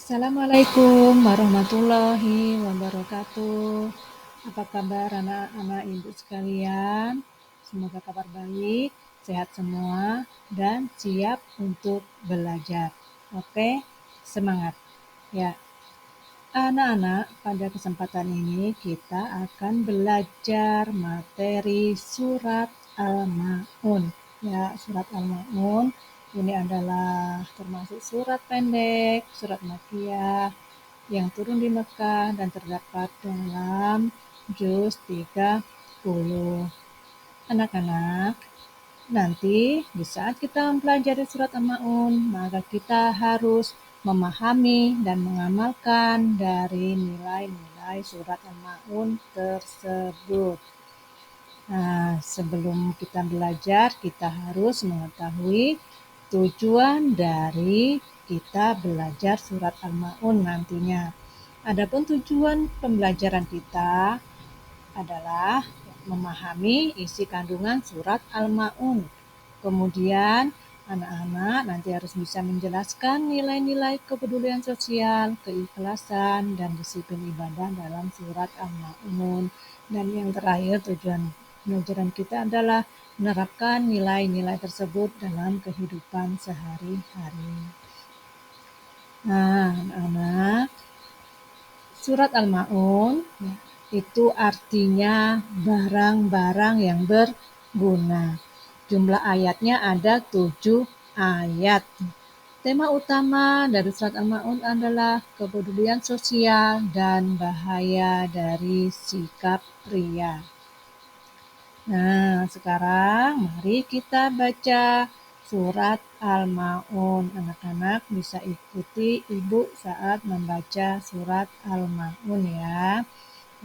Assalamualaikum warahmatullahi wabarakatuh. Apa kabar anak-anak ibu sekalian? Semoga kabar baik, sehat semua, dan siap untuk belajar. Oke, semangat. Ya, anak-anak, pada kesempatan ini kita akan belajar materi surat Al-Ma'un. Ya, surat Al-Ma'un ini adalah termasuk surat pendek, surat Makkiyah yang turun di Mekah dan terdapat dalam juz 30. Anak-anak, nanti di saat kita mempelajari surat Al-Ma'un, maka kita harus memahami dan mengamalkan dari nilai-nilai surat Al-Ma'un tersebut. Nah, sebelum kita belajar, kita harus mengetahui tujuan dari kita belajar surat Al-Ma'un nantinya. Adapun tujuan pembelajaran kita adalah memahami isi kandungan surat Al-Ma'un. Kemudian anak-anak nanti harus bisa menjelaskan nilai-nilai kepedulian sosial, keikhlasan, dan disiplin ibadah dalam surat Al-Ma'un. Dan yang terakhir, tujuan pelajaran kita adalah menerapkan nilai-nilai tersebut dalam kehidupan sehari-hari. Nah, anak-anak, surat Al-Ma'un itu artinya barang-barang yang berguna. Jumlah ayatnya ada 7 ayat. Tema utama dari surat Al-Ma'un adalah kepedulian sosial dan bahaya dari sikap ria. Nah, sekarang mari kita baca surat Al-Ma'un. Anak-anak bisa ikuti ibu saat membaca surat Al-Ma'un ya.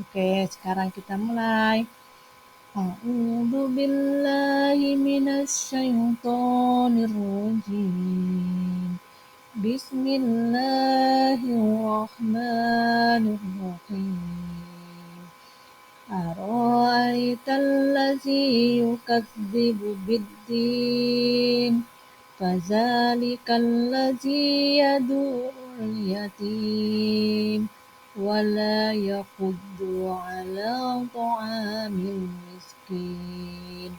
Oke, sekarang kita mulai. A'udzu billahi minasy syaithanir rajim. Bismillahirrahmanirrahim. Ara'aital ladzi yukadzibu biddin. Fazalikal ladzi yad'ul yatim. ولا يحض على طعام المسكين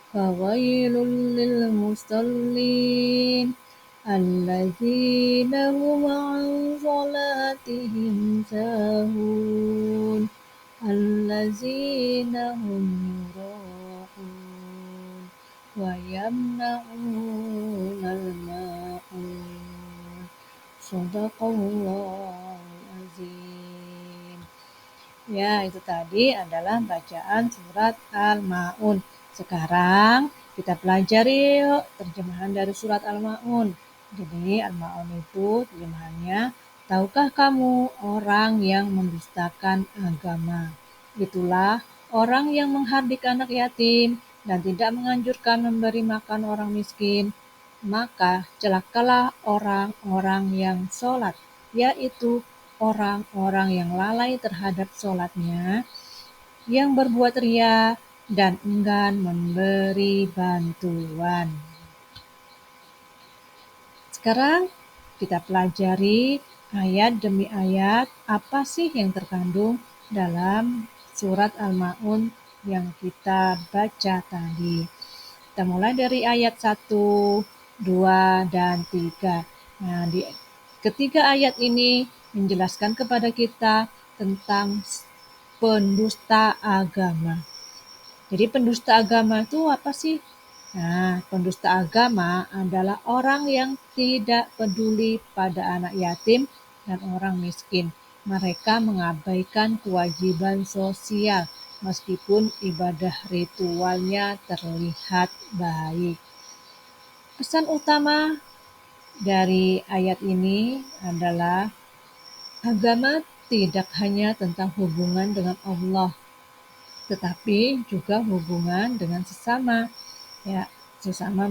فويل للمصلين الذين هم عن صلاتهم ساهون الذين هم يراءون ويمنعون الماعون صدق الله. Ya, itu tadi adalah bacaan surat Al-Ma'un. Sekarang kita pelajari yuk terjemahan dari surat Al-Ma'un. Jadi Al-Ma'un itu terjemahannya, tahukah kamu orang yang mendustakan agama? Itulah orang yang menghardik anak yatim dan tidak menganjurkan memberi makan orang miskin. Maka celakalah orang-orang yang sholat, yaitu orang-orang yang lalai terhadap sholatnya, yang berbuat ria dan enggan memberi bantuan. Sekarang kita pelajari ayat demi ayat apa sih yang terkandung dalam surat Al-Ma'un yang kita baca tadi. Kita mulai dari ayat 1, 2, dan 3. Nah, di ketiga ayat ini menjelaskan kepada kita tentang pendusta agama. Jadi pendusta agama itu apa sih? Nah, pendusta agama adalah orang yang tidak peduli pada anak yatim dan orang miskin. Mereka mengabaikan kewajiban sosial meskipun ibadah ritualnya terlihat baik. Pesan utama dari ayat ini adalah agama tidak hanya tentang hubungan dengan Allah, tetapi juga hubungan dengan sesama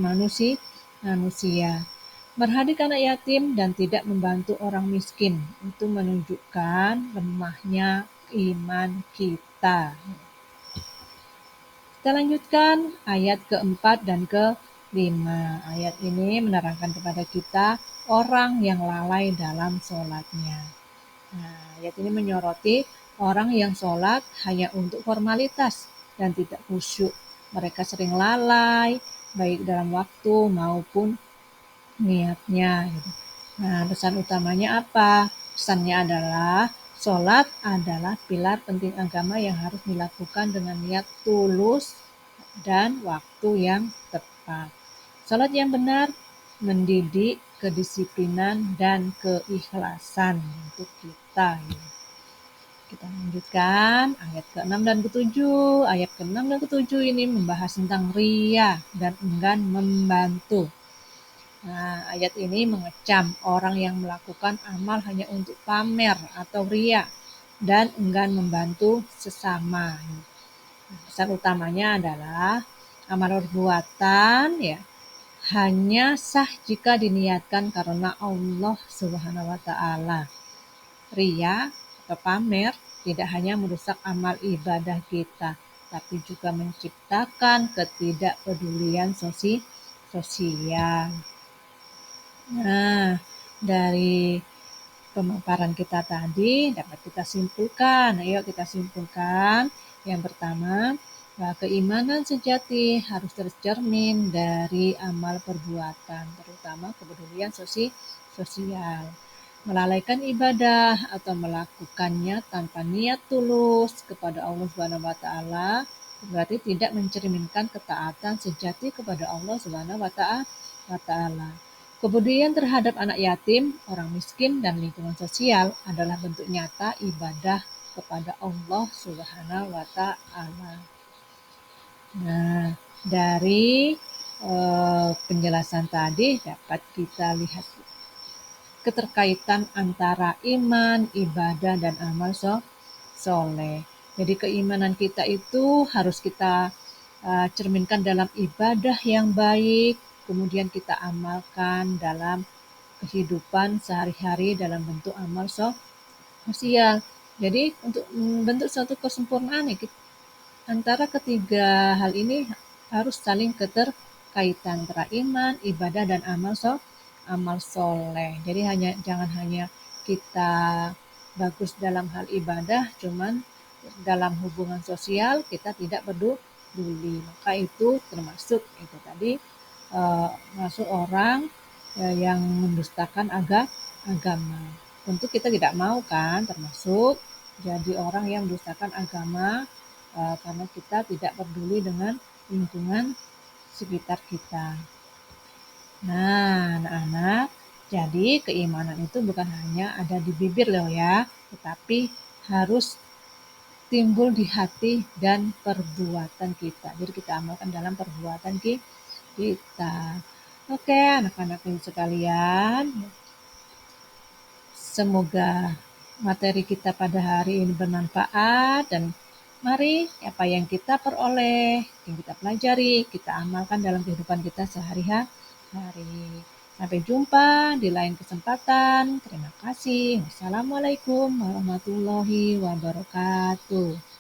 manusia. Berhadik anak yatim dan tidak membantu orang miskin itu menunjukkan lemahnya iman kita. Kita lanjutkan ayat keempat dan 5. Ayat ini menerangkan kepada kita orang yang lalai dalam sholatnya. Nah, ayat ini menyoroti orang yang sholat hanya untuk formalitas dan tidak khusyuk. Mereka sering lalai, baik dalam waktu maupun niatnya. Gitu. Nah, pesan utamanya apa? Pesannya adalah sholat adalah pilar penting agama yang harus dilakukan dengan niat tulus dan waktu yang tepat. Sholat yang benar mendidik kedisiplinan dan keikhlasan untuk kita. Kita lanjutkan ayat ke-6 dan ke-7. Ayat ke-6 dan ke-7 ini membahas tentang riya dan enggan membantu. Nah, ayat ini mengecam orang yang melakukan amal hanya untuk pamer atau riya dan enggan membantu sesama. Pesan utamanya adalah amal perbuatan ya hanya sah jika diniatkan karena Allah Subhanahu wa taala. Ria atau pamer tidak hanya merusak amal ibadah kita, tapi juga menciptakan ketidakpedulian sosial. Nah, dari pemaparan kita tadi dapat kita simpulkan. Ayo kita simpulkan. Yang pertama, bahwa keimanan sejati harus tercermin dari amal perbuatan, terutama kepedulian sosial. Melalaikan ibadah atau melakukannya tanpa niat tulus kepada Allah Subhanahu wa taala berarti tidak mencerminkan ketaatan sejati kepada Allah Subhanahu wa taala. Kepedulian terhadap anak yatim, orang miskin, dan lingkungan sosial adalah bentuk nyata ibadah kepada Allah Subhanahu wa taala. Nah, dari penjelasan tadi dapat kita lihat keterkaitan antara iman, ibadah, dan amal soleh. Jadi keimanan kita itu harus kita cerminkan dalam ibadah yang baik, kemudian kita amalkan dalam kehidupan sehari-hari dalam bentuk amal sosial. Jadi untuk membentuk suatu kesempurnaan antara ketiga hal ini harus saling keterkaitan antara iman, ibadah, dan amal soleh. Jadi jangan hanya kita bagus dalam hal ibadah, cuman dalam hubungan sosial kita tidak peduli. Maka itu termasuk itu tadi masuk orang yang mendustakan agama. Tentu kita tidak mau kan termasuk jadi orang yang mendustakan agama karena kita tidak peduli dengan lingkungan sekitar kita. Nah, anak-anak, jadi keimanan itu bukan hanya ada di bibir loh ya, tetapi harus timbul di hati dan perbuatan kita. Jadi kita amalkan dalam perbuatan kita. Oke, anak-anak sekalian, semoga materi kita pada hari ini bermanfaat dan mari apa yang kita peroleh, yang kita pelajari, kita amalkan dalam kehidupan kita sehari-hari. Sampai jumpa di lain kesempatan. Terima kasih. Wassalamualaikum warahmatullahi wabarakatuh.